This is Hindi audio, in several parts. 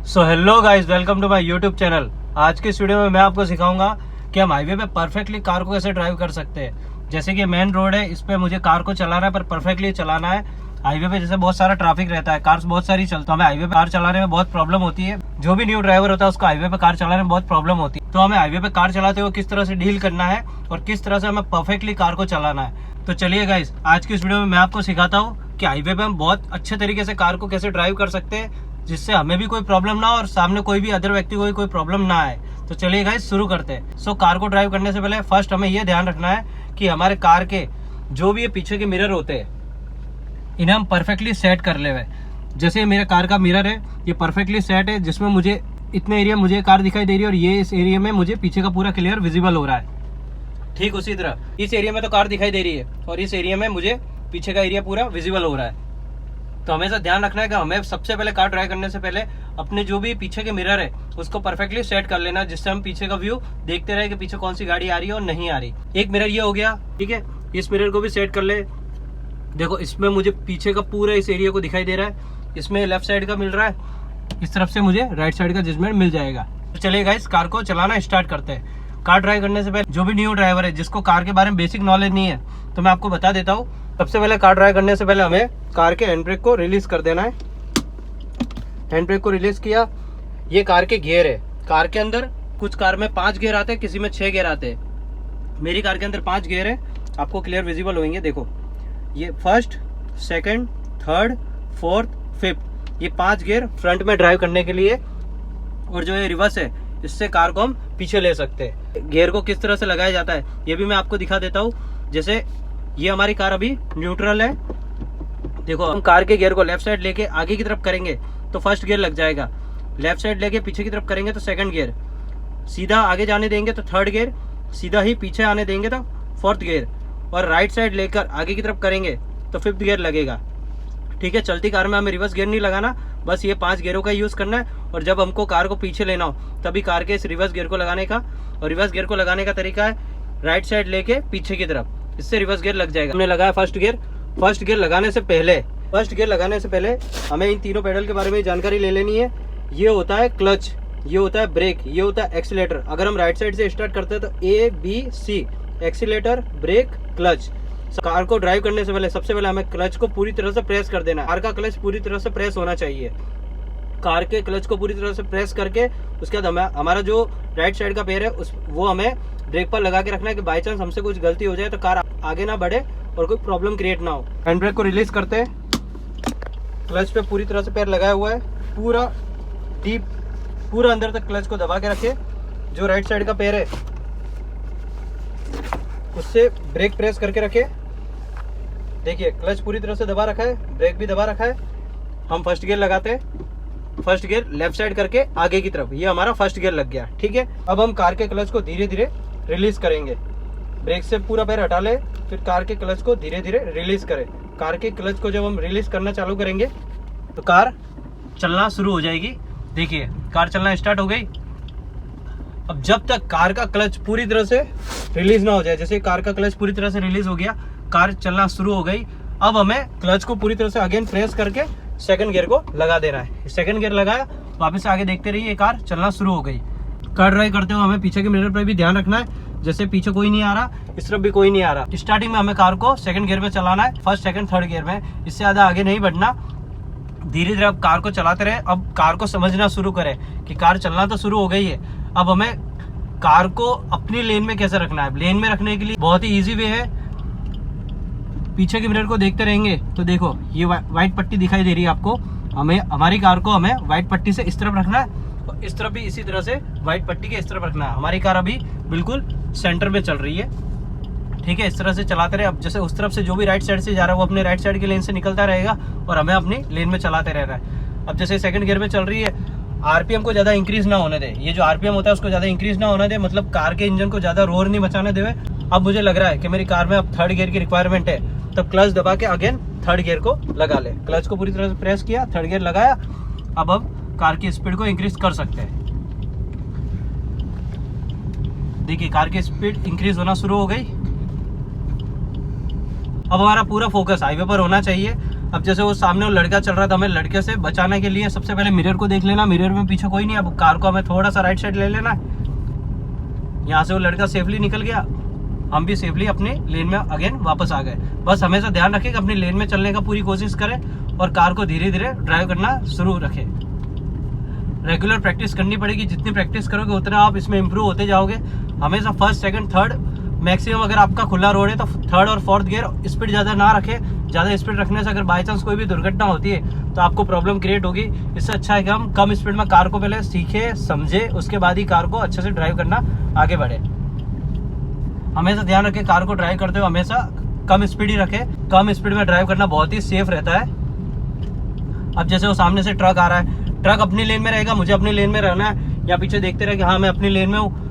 So hello guys, welcome to my YouTube channel. आज के इस वीडियो में मैं आपको सिखाऊंगा कि हम हाईवे पे परफेक्टली कार को कैसे ड्राइव कर सकते हैं। जैसे कि मेन रोड है, इस पे मुझे कार को चलाना है पर परफेक्टली चलाना है। हाईवे पे जैसे बहुत सारा ट्रैफिक रहता है, कार्स बहुत सारी चलती है, हमें हाईवे पे कार चलाने में बहुत प्रॉब्लम होती है। जो भी न्यू ड्राइवर होता है उसको हाईवे पे कार चलाने में बहुत प्रॉब्लम होती है। तो हमें हाईवे पे कार चलाते हुए किस तरह से डील करना है और किस तरह से हमें परफेक्टली कार को चलाना है। तो चलिए गाइस, आज की इस वीडियो में मैं आपको सिखाता हूँ कि हाईवे पे हम बहुत अच्छे तरीके से कार को कैसे ड्राइव कर सकते हैं, जिससे हमें भी कोई प्रॉब्लम ना हो और सामने कोई भी अदर व्यक्ति को कोई प्रॉब्लम ना आए। तो चलिए गाइस शुरू करते हैं। सो कार को ड्राइव करने से पहले फर्स्ट हमें यह ध्यान रखना है कि हमारे कार के जो भी ये पीछे के मिरर होते हैं इन्हें हम परफेक्टली सेट कर ले हुए। जैसे मेरे कार का मिरर है, ये परफेक्टली सेट है, जिसमें मुझे इतने एरिया मुझे कार दिखाई दे रही है और ये इस एरिया में मुझे पीछे का पूरा क्लियर विजिबल हो रहा है। ठीक उसी तरह इस एरिया में तो कार दिखाई दे रही है और इस एरिया में मुझे पीछे का एरिया पूरा विजिबल हो रहा है। तो हमेशा ध्यान रखना है कि हमें सबसे पहले कार ड्राइव करने से पहले अपने जो भी पीछे के मिरर है उसको परफेक्टली सेट कर लेना, जिससे हम पीछे का व्यू देखते रहे कि पीछे कौन सी गाड़ी आ रही है और नहीं आ रही। एक मिरर ये हो गया, ठीक है। इस मिरर को भी सेट कर ले। देखो इसमें मुझे पीछे का पूरा इस एरिया को दिखाई दे रहा है, इसमें लेफ्ट साइड का मिल रहा है, इस तरफ से मुझे राइट साइड का जजमेंट मिल जाएगा। तो चलिए गाइस, कार को चलाना स्टार्ट करते हैं। कार ड्राइव करने से पहले जो भी न्यू ड्राइवर है, जिसको कार के बारे में बेसिक नॉलेज नहीं है, तो मैं आपको बता देता हूँ। सबसे पहले कार ड्राइव करने से पहले हमें कार के हैंड ब्रेक को रिलीज कर देना है। हैंड ब्रेक को रिलीज किया, ये कार के गियर है। कार के अंदर कुछ कार में 5 गियर आते हैं, किसी में 6 गियर आते हैं। मेरी कार के अंदर 5 गियर है, आपको क्लियर विजिबल होंगे। देखो ये first, second, third, fourth, fifth, ये 5 गियर फ्रंट में ड्राइव करने के लिए। और जो ये रिवर्स है, इससे कार को हम पीछे ले सकते हैं। गियर को किस तरह से लगाया जाता है ये भी मैं आपको दिखा देता हूँ। जैसे ये हमारी कार अभी न्यूट्रल है, देखो हम कार के गियर को लेफ्ट साइड लेके आगे की तरफ करेंगे तो फर्स्ट गियर लग जाएगा, लेफ्ट साइड लेके पीछे की तरफ करेंगे तो सेकंड गियर, सीधा आगे जाने देंगे तो थर्ड गियर, सीधा ही पीछे आने देंगे तो फोर्थ गियर, और राइट साइड लेकर आगे की तरफ करेंगे तो फिफ्थ गियर लगेगा। ठीक है, चलती कार में हमें रिवर्स गियर नहीं लगाना, बस ये 5 गियरों का यूज करना है। और जब हमको कार को पीछे लेना हो तभी कार के इस रिवर्स गियर को लगाने का, और रिवर्स गियर को लगाने का तरीका है राइट साइड लेके पीछे की तरफ, इससे रिवर्स गियर लग जाएगा। हमने लगाया फर्स्ट गियर। फर्स्ट गियर लगाने से पहले हमें इन तीनों पेडल के बारे में जानकारी ले लेनी है। ये होता है क्लच, ये होता है ब्रेक, ये होता है एक्सीलेटर। अगर हम राइट साइड से स्टार्ट करते हैं तो ABC, accelerator, brake, clutch. Car को ड्राइव करने से पहले सबसे पहले हमें क्लच को पूरी तरह से प्रेस कर देना है। कार का क्लच पूरी तरह से प्रेस होना चाहिए। कार के क्लच को पूरी तरह से प्रेस करके उसके बाद हमारा जो राइट साइड का पैर है वो हमें ब्रेक पर लगा के रखना है कि बाई चांस हमसे कुछ गलती हो जाए तो कार आगे ना बढ़े और कोई प्रॉब्लम क्रिएट ना हो। हैंड ब्रेक को रिलीज करते हैं। क्लच पे पूरी तरह से पैर लगाया हुआ है, पूरा डीप, पूरा अंदर तक क्लच को दबा के रखे। जो राइट साइड का पैर है उससे ब्रेक प्रेस करके रखे। देखिए क्लच पूरी तरह से दबा रखा है, ब्रेक भी दबा रखा है। हम फर्स्ट गियर लगाते हैं, फर्स्ट गियर लेफ्ट साइड करके आगे की तरफ, ये हमारा फर्स्ट गियर लग गया। ठीक है, अब हम कार के क्लच को धीरे धीरे रिलीज करेंगे। ब्रेक से पूरा पैर हटा ले, फिर कार के क्लच को धीरे धीरे रिलीज करें। कार के क्लच को जब हम रिलीज करना चालू करेंगे तो कार चलना शुरू हो जाएगी। देखिए कार चलना स्टार्ट हो गई। अब जब तक कार का क्लच पूरी तरह से रिलीज ना हो जाए, जैसे कार का क्लच पूरी तरह से रिलीज हो गया, कार चलना शुरू हो गई। अब हमें क्लच को पूरी तरह से अगेन प्रेस करके सेकंड गियर को लगा देना है। सेकंड गियर लगाया, वापस से आगे देखते रहिए, कार चलना शुरू हो गई। कार ड्राइव करते हुए हमें पीछे के मिरर पर भी ध्यान रखना है। जैसे पीछे कोई नहीं आ रहा, इस तरफ भी कोई नहीं आ रहा। स्टार्टिंग में हमें कार को सेकंड गियर में चलाना है, फर्स्ट, सेकंड, थर्ड गियर में, इससे ज्यादा आगे नहीं बढ़ना। धीरे धीरे अब कार को चलाते रहे। अब कार को समझना शुरू करें कि कार चलना तो शुरू हो गई है। अब हमें कार को अपनी लेन में कैसे रखना है। लेन में रखने के लिए बहुत ही ईजी वे है। पीछे के मिरर को देखते रहेंगे तो देखो ये व्हाइट पट्टी दिखाई दे रही है आपको। हमें हमारी कार को हमें व्हाइट पट्टी से इस तरफ रखना है और इस तरफ भी इसी तरह से व्हाइट पट्टी के इस तरफ रखना है। हमारी कार अभी बिल्कुल सेंटर में चल रही है। ठीक है, इस तरह से चलाते रहे। अब जैसे उस तरफ से जो भी राइट साइड से जा रहा है वो अपने राइट साइड की लेन से निकलता रहेगा और हमें अपनी लेन में चलाते रहना है। अब जैसे सेकंड गियर में चल रही है, आरपीएम को ज़्यादा इंक्रीज ना होने दे। ये जो आरपीएम होता है उसको ज़्यादा इंक्रीज ना होने दे, मतलब कार के इंजन को ज़्यादा रोर नहीं मचाने देवे। अब मुझे लग रहा है कि मेरी कार में अब थर्ड गियर की रिक्वायरमेंट है, तब क्लच दबा के अगेन थर्ड गियर को लगा ले। क्लच को पूरी तरह से प्रेस किया, थर्ड गियर लगाया। अब हम कार की स्पीड को इंक्रीज कर सकते हैं। देखिए कार की स्पीड इंक्रीज होना शुरू हो गई। अब हमारा पूरा फोकस हाईवे पर होना चाहिए। अब जैसे वो सामने वो लड़का चल रहा था, हमें लड़के से बचाने के लिए सबसे पहले मिरर को देख लेना, मिरर में पीछे कोई नहीं। अब कार को हमें थोड़ा सा राइट साइड ले लेना है। यहाँ से वो लड़का सेफली निकल गया, हम भी सेफली अपने लेन में अगेन वापस आ गए। बस हमेशा ध्यान रखें कि अपनी लेन में चलने का पूरी कोशिश करें और कार को धीरे धीरे ड्राइव करना शुरू रखें। रेगुलर प्रैक्टिस करनी पड़ेगी, जितनी प्रैक्टिस करोगे उतना आप इसमें इंप्रूव होते जाओगे। हमेशा फर्स्ट, सेकंड, थर्ड, मैक्सिमम अगर आपका खुला रोड है तो थर्ड और फोर्थ गियर। स्पीड ज़्यादा ना रखें, ज़्यादा स्पीड रखने से अगर बाई चांस कोई भी दुर्घटना होती है तो आपको प्रॉब्लम क्रिएट होगी। इससे अच्छा है कि हम कम स्पीड में कार को पहले सीखे समझे, उसके बाद ही कार को अच्छे से ड्राइव करना आगे बढ़े। हमेशा ध्यान रखें कार को ड्राइव करते हुए हमेशा कम स्पीड ही रखें। कम स्पीड में ड्राइव करना बहुत ही सेफ रहता है। अब जैसे वो सामने से ट्रक आ रहा है, ट्रक अपनी लेन में रहेगा, मुझे अपनी लेन में रहना है, या पीछे देखते रहे कि हाँ मैं अपनी लेन में हूँ,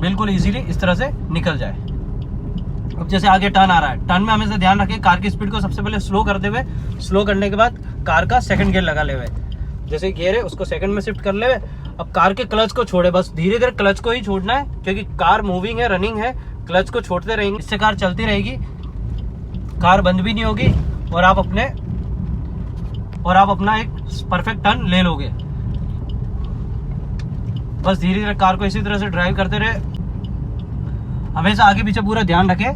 बिल्कुल इजीली इस तरह से निकल जाए। अब जैसे आगे टर्न आ रहा है, टर्न में हमेशा ध्यान रखें कार की स्पीड को सबसे पहले स्लो करते हुए, स्लो करने के बाद कार का सेकंड गियर लगा ले हुए, जैसे गियर है उसको सेकंड में शिफ्ट कर ले। अब कार के क्लच को छोड़े, बस धीरे धीरे क्लच को ही छोड़ना है, क्योंकि कार मूविंग है, रनिंग है, क्लच को छोड़ते रहेंगे, इससे कार चलती रहेगी, कार बंद भी नहीं होगी और आप अपना एक परफेक्ट टर्न ले लोगे। बस धीरे धीरे कार को इसी तरह से ड्राइव करते रहे। हमेशा आगे पीछे पूरा ध्यान रखें,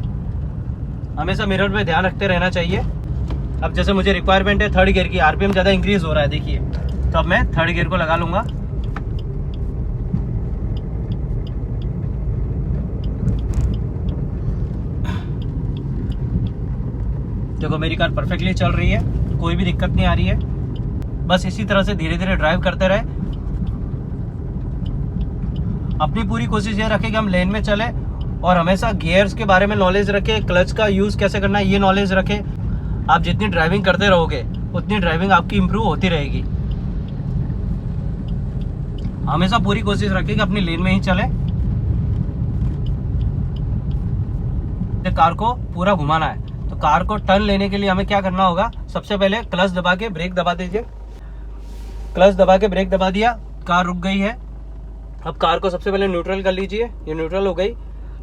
हमेशा मिरर पे ध्यान रखते रहना चाहिए। अब जैसे मुझे रिक्वायरमेंट है थर्ड गियर की, आरपीएम ज़्यादा इंक्रीज हो रहा है देखिए, तो अब मैं थर्ड गियर को लगा लूंगा। देखो मेरी कार परफेक्टली चल रही है, कोई भी दिक्कत नहीं आ रही है। बस इसी तरह से धीरे धीरे ड्राइव करते रहे। अपनी पूरी कोशिश ये रखें कि हम लेन में चले और हमेशा गियर्स के बारे में नॉलेज रखें, क्लच का यूज़ कैसे करना है ये नॉलेज रखें। आप जितनी ड्राइविंग करते रहोगे उतनी ड्राइविंग आपकी इंप्रूव होती रहेगी। हमेशा पूरी कोशिश रखें कि अपनी लेन में ही चले। कार को पूरा घुमाना है, तो कार को टर्न लेने के लिए हमें क्या करना होगा, सबसे पहले क्लच दबा के ब्रेक दबा दीजिए। क्लच दबा के ब्रेक दबा दिया, कार रुक गई है। अब कार को सबसे पहले न्यूट्रल कर लीजिए, ये न्यूट्रल हो गई।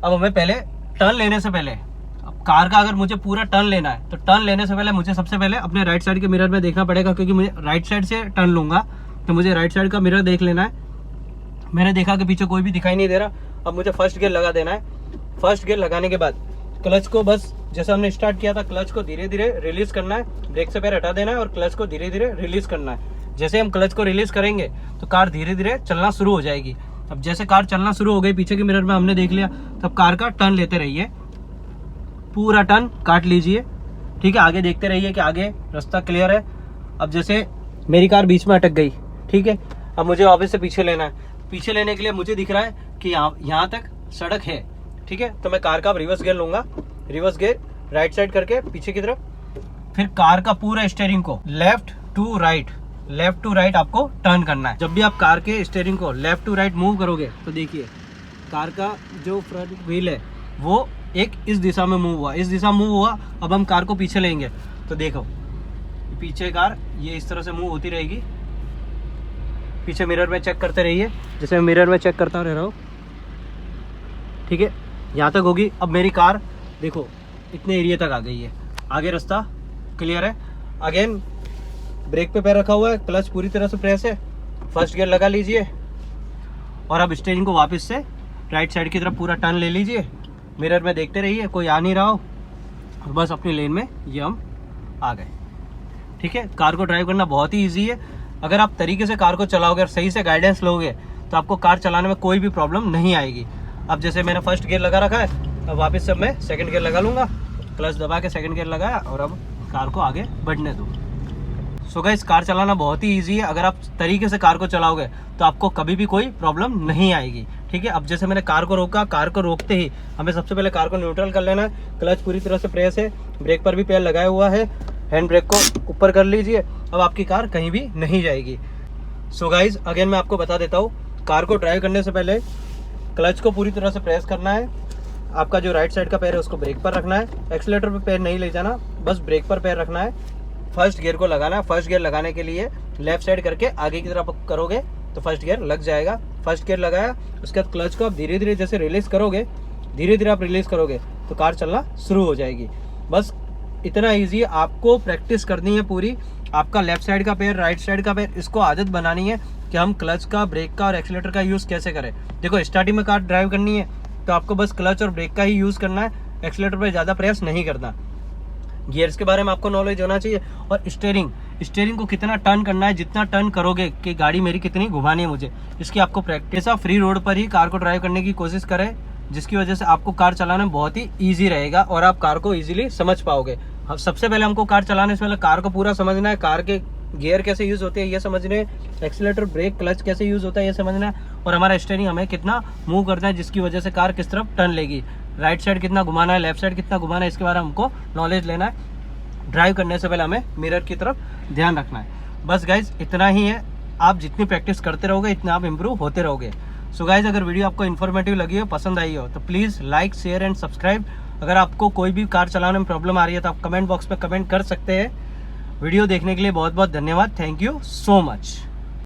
अब हमें पहले टर्न लेने से पहले, अब कार का अगर मुझे पूरा टर्न लेना है तो टर्न लेने से पहले मुझे सबसे पहले अपने राइट साइड के मिरर में देखना पड़ेगा, क्योंकि मुझे राइट साइड से टर्न लूंगा तो मुझे राइट साइड का मिरर देख लेना है। मैंने देखा कि पीछे कोई भी दिखाई नहीं दे रहा। अब मुझे फर्स्ट गियर लगा देना है। फर्स्ट गियर लगाने के बाद क्लच को बस जैसे हमने स्टार्ट किया था, क्लच को धीरे धीरे रिलीज करना है, ब्रेक से पैर हटा देना है और क्लच को धीरे धीरे रिलीज करना है। जैसे हम क्लच को रिलीज करेंगे तो कार धीरे धीरे चलना शुरू हो जाएगी। अब जैसे कार चलना शुरू हो गई, पीछे के मिरर में हमने देख लिया, तब कार का टर्न लेते रहिए, पूरा टर्न काट लीजिए। ठीक है, आगे देखते रहिए कि आगे रास्ता क्लियर है। अब जैसे मेरी कार बीच में अटक गई, ठीक है, अब मुझे वापस से पीछे लेना है। पीछे लेने के लिए मुझे दिख रहा है कि यहाँ तक सड़क है, ठीक है, तो मैं कार का रिवर्स गियर लूंगा। रिवर्स गियर राइट साइड करके पीछे की तरफ, फिर कार का पूरा स्टीयरिंग को लेफ्ट टू राइट आपको टर्न करना है। जब भी आप कार के स्टीयरिंग को लेफ्ट टू राइट मूव करोगे तो देखिए कार का जो फ्रंट व्हील है वो एक इस दिशा में मूव हुआ, इस दिशा मूव हुआ। अब हम कार को पीछे लेंगे तो देखो पीछे कार ये इस तरह से मूव होती रहेगी। पीछे मिरर में चेक करते रहिए, जैसे मैं मिरर में चेक करता रह रहा हूँ, ठीक है, यहाँ तक होगी। अब मेरी कार देखो इतने एरिया तक आ गई है, आगे रास्ता क्लियर है। अगेन ब्रेक पे पैर रखा हुआ है, क्लच पूरी तरह से प्रेस है, फर्स्ट गियर लगा लीजिए और अब स्टीयरिंग को वापस से राइट साइड की तरफ पूरा टर्न ले लीजिए। मिरर में देखते रहिए कोई आ नहीं रहा हो, बस अपनी लेन में ये हम आ गए। ठीक है, कार को ड्राइव करना बहुत ही ईजी है। अगर आप तरीके से कार को चलाओगे और सही से गाइडेंस लोगे तो आपको कार चलाने में कोई भी प्रॉब्लम नहीं आएगी। अब जैसे मैंने फर्स्ट गियर लगा रखा है, अब वापस से मैं सेकंड गियर लगा लूँगा, क्लच दबा के सेकंड गियर लगाया और अब कार को आगे बढ़ने दो। सो गाइस, कार चलाना बहुत ही ईजी है। अगर आप तरीके से कार को चलाओगे तो आपको कभी भी कोई प्रॉब्लम नहीं आएगी। ठीक है, अब जैसे मैंने कार को रोका, कार को रोकते ही हमें सबसे पहले कार को न्यूट्रल कर लेना है। क्लच पूरी तरह से प्रेस है, ब्रेक पर भी पैर लगाया हुआ है, हैंड ब्रेक को ऊपर कर लीजिए। अब आपकी कार कहीं भी नहीं जाएगी। सो गाइज, अगेन मैं आपको बता देता हूँ, कार को ड्राइव करने से पहले क्लच को पूरी तरह से प्रेस करना है। आपका जो राइट साइड का पैर है उसको ब्रेक पर रखना है, एक्सीलेटर पर पैर नहीं ले जाना, बस ब्रेक पर पैर रखना है। फर्स्ट गियर को लगाना है। फर्स्ट गियर लगाने के लिए लेफ्ट साइड करके आगे की तरफ करोगे तो फर्स्ट गियर लग जाएगा। फर्स्ट गियर लगाया, उसके बाद क्लच को आप धीरे धीरे जैसे रिलीज करोगे, धीरे धीरे आप रिलीज करोगे तो कार चलना शुरू हो जाएगी। बस इतना ईजी, आपको प्रैक्टिस करनी है पूरी। आपका लेफ्ट साइड का पैर, राइट साइड का पैर, इसको आदत बनानी है कि हम क्लच का, ब्रेक का और एक्सीलेटर का यूज़ कैसे करें। देखो स्टार्टिंग में कार ड्राइव करनी है तो आपको बस क्लच और ब्रेक का ही यूज़ करना है, एक्सीलेटर पर ज़्यादा प्रयास नहीं करना। गियर्स के बारे में आपको नॉलेज होना चाहिए। और स्टीयरिंग को कितना टर्न करना है, जितना टर्न करोगे कि गाड़ी मेरी कितनी घुमानी है मुझे, इसकी आपको प्रैक्टिस। आप फ्री रोड पर ही कार को ड्राइव करने की कोशिश करें, जिसकी वजह से आपको कार चलाना बहुत ही ईजी रहेगा और आप कार को ईजिली समझ पाओगे। अब सबसे पहले हमको कार चलाने से पहले कार को पूरा समझना है, कार के गियर कैसे यूज़ होते हैं ये समझने, एक्सीलेटर, ब्रेक, क्लच कैसे यूज़ होता है ये समझना है, और हमारा स्टीयरिंग हमें कितना मूव करना है, जिसकी वजह से कार किस तरफ टर्न लेगी, राइट साइड कितना घुमाना है, लेफ्ट साइड कितना घुमाना है, इसके बारे में हमको नॉलेज लेना है। ड्राइव करने से पहले हमें मिरर की तरफ ध्यान रखना है। बस गाइज इतना ही है, आप जितनी प्रैक्टिस करते रहोगे इतना आप इम्प्रूव होते रहोगे। सो गाइज अगर वीडियो आपको इन्फॉर्मेटिव लगी हो, पसंद आई हो, तो please like, share and subscribe. अगर आपको कोई भी कार चलाने में प्रॉब्लम आ रही है तो आप कमेंट बॉक्स में कमेंट कर सकते हैं। वीडियो देखने के लिए बहुत बहुत धन्यवाद। Thank you so much.